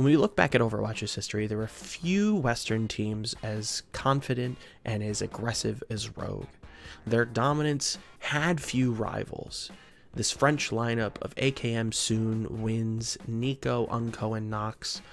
When we look back at Overwatch's history, there were few Western teams as confident and as aggressive as Rogue. Their dominance had few rivals. This French lineup of AKM, Soon, Wins, Nico, Unco, and Nox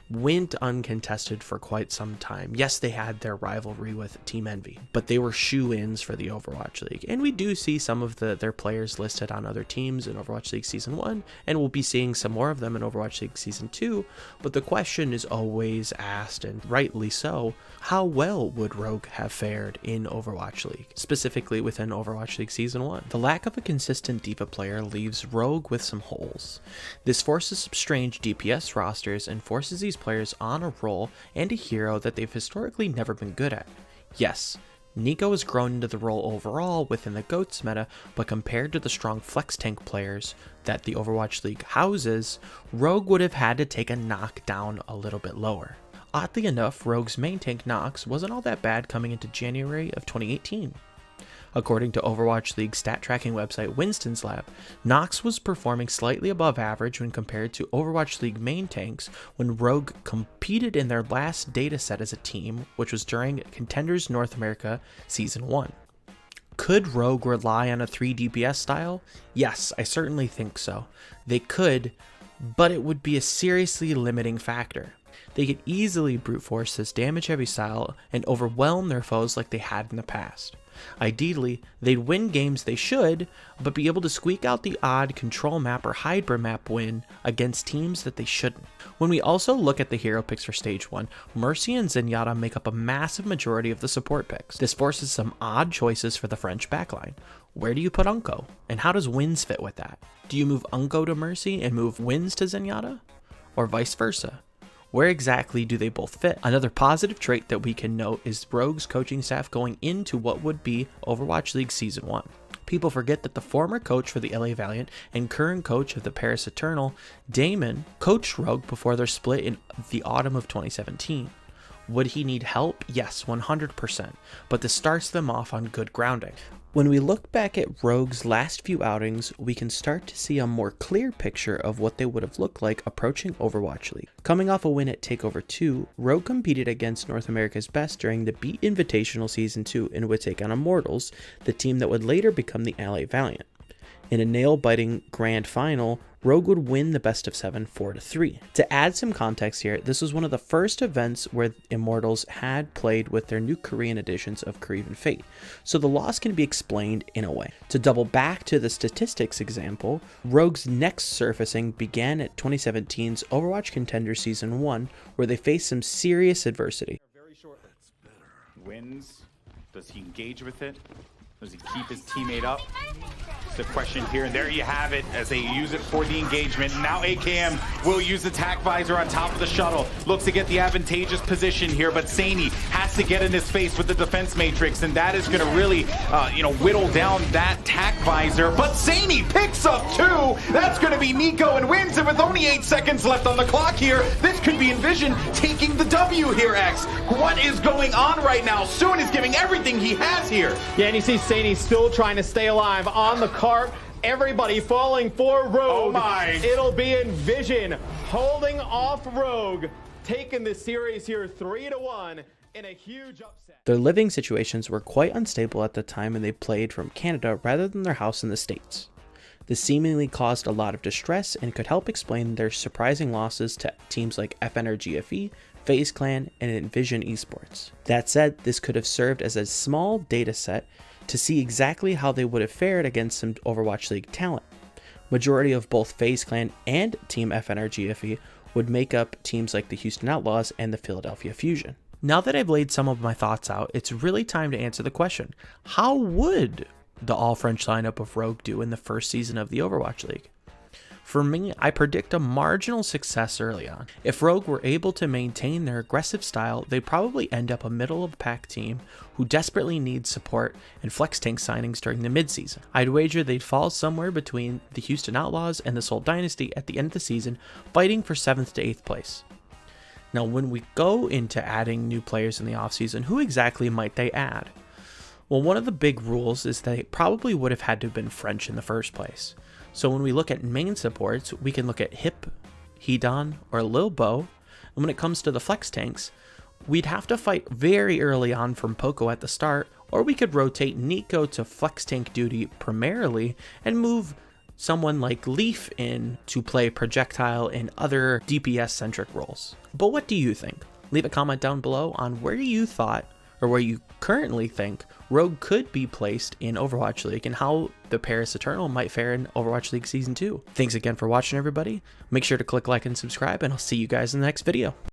went uncontested for quite some time. Yes, they had their rivalry with Team Envy, but they were shoe-ins for the Overwatch League. And we do see some of their players listed on other teams in Overwatch League Season 1, and we'll be seeing some more of them in Overwatch League Season 2, but the question is always asked, and rightly so, how well would Rogue have fared in Overwatch League, specifically within Overwatch League Season 1? The lack of a consistent D.Va player leaves Rogue with some holes. This forces some strange DPS rosters and forces these players on a role and a hero that they've historically never been good at. Yes, Nico has grown into the role overall within the GOATS meta, but compared to the strong flex tank players that the Overwatch League houses, Rogue would have had to take a knockdown a little bit lower. Oddly enough, Rogue's main tank Nox wasn't all that bad coming into January of 2018. According to Overwatch League stat tracking website Winston's Lab, Nox was performing slightly above average when compared to Overwatch League main tanks when Rogue competed in their last dataset as a team, which was during Contenders North America Season 1. Could Rogue rely on a 3 DPS style? Yes, I certainly think so. They could, but it would be a seriously limiting factor. They could easily brute force this damage heavy style and overwhelm their foes like they had in the past. Ideally, they'd win games they should, but be able to squeak out the odd control map or hybrid map win against teams that they shouldn't. When we also look at the hero picks for Stage 1, Mercy and Zenyatta make up a massive majority of the support picks. This forces some odd choices for the French backline. Where do you put Unco? And how does Wins fit with that? Do you move Unco to Mercy and move Wins to Zenyatta? Or vice versa? Where exactly do they both fit? Another positive trait that we can note is Rogue's coaching staff going into what would be Overwatch League Season 1. People forget that the former coach for the LA Valiant and current coach of the Paris Eternal, Damon, coached Rogue before their split in the autumn of 2017. Would he need help? Yes, 100%, but this starts them off on good grounding. When we look back at Rogue's last few outings, we can start to see a more clear picture of what they would have looked like approaching Overwatch League. Coming off a win at TakeOver 2, Rogue competed against North America's Best during the Beat Invitational Season 2 and would take on Immortals, the team that would later become the LA Valiant. In a nail-biting grand final, Rogue would win the best of 7 4-3. To add some context here, this was one of the first events where Immortals had played with their new Korean editions of Korean Fate, so the loss can be explained in a way. To double back to the statistics example, Rogue's next surfacing began at 2017's Overwatch Contender Season 1, where they faced some serious adversity. Very short. Wins. Does he engage with it? Does he keep his teammate up? The question here, and there you have it as they use it for the engagement. Now AKM will use the tack visor on top of the shuttle. Looks to get the advantageous position here, but Saini has to get in his face with the defense matrix, and that is going to really, whittle down that tack visor. But Saini picks up 2. That's going to be Nico and wins, and with only 8 seconds left on the clock here, this could be Envision taking the W here, X. What is going on right now? Soon is giving everything he has here. Yeah, and you see Saini still trying to stay alive on the cart. Everybody falling for Rogue. Oh my. It'll be Envision holding off Rogue, taking the series here 3-1 in a huge upset. Their living situations were quite unstable at the time and they played from Canada rather than their house in the States. This seemingly caused a lot of distress and could help explain their surprising losses to teams like FNRGFE, FaZe Clan, and Envision Esports. That said, this could have served as a small data set to see exactly how they would have fared against some Overwatch League talent. Majority of both FaZe Clan and Team FNRGFE would make up teams like the Houston Outlaws and the Philadelphia Fusion. Now that I've laid some of my thoughts out, it's really time to answer the question, how would the all-French lineup of Rogue do in the first season of the Overwatch League? For me, I predict a marginal success early on. If Rogue were able to maintain their aggressive style, they'd probably end up a middle-of-the-pack team who desperately needs support and flex tank signings during the midseason. I'd wager they'd fall somewhere between the Houston Outlaws and the Seoul Dynasty at the end of the season, fighting for 7th to 8th place. Now, when we go into adding new players in the offseason, who exactly might they add? Well, one of the big rules is they probably would have had to have been French in the first place. So when we look at main supports, we can look at Hip, Hedon, or Lil Bo. And when it comes to the flex tanks, we'd have to fight very early on from Poco at the start, or we could rotate Nico to flex tank duty primarily and move someone like Leaf in to play projectile and other DPS centric roles. But what do you think? Leave a comment down below on where you thought, or where you currently think, Rogue could be placed in Overwatch League and how the Paris Eternal might fare in Overwatch League Season 2. Thanks again for watching, everybody. Make sure to click like and subscribe, and I'll see you guys in the next video.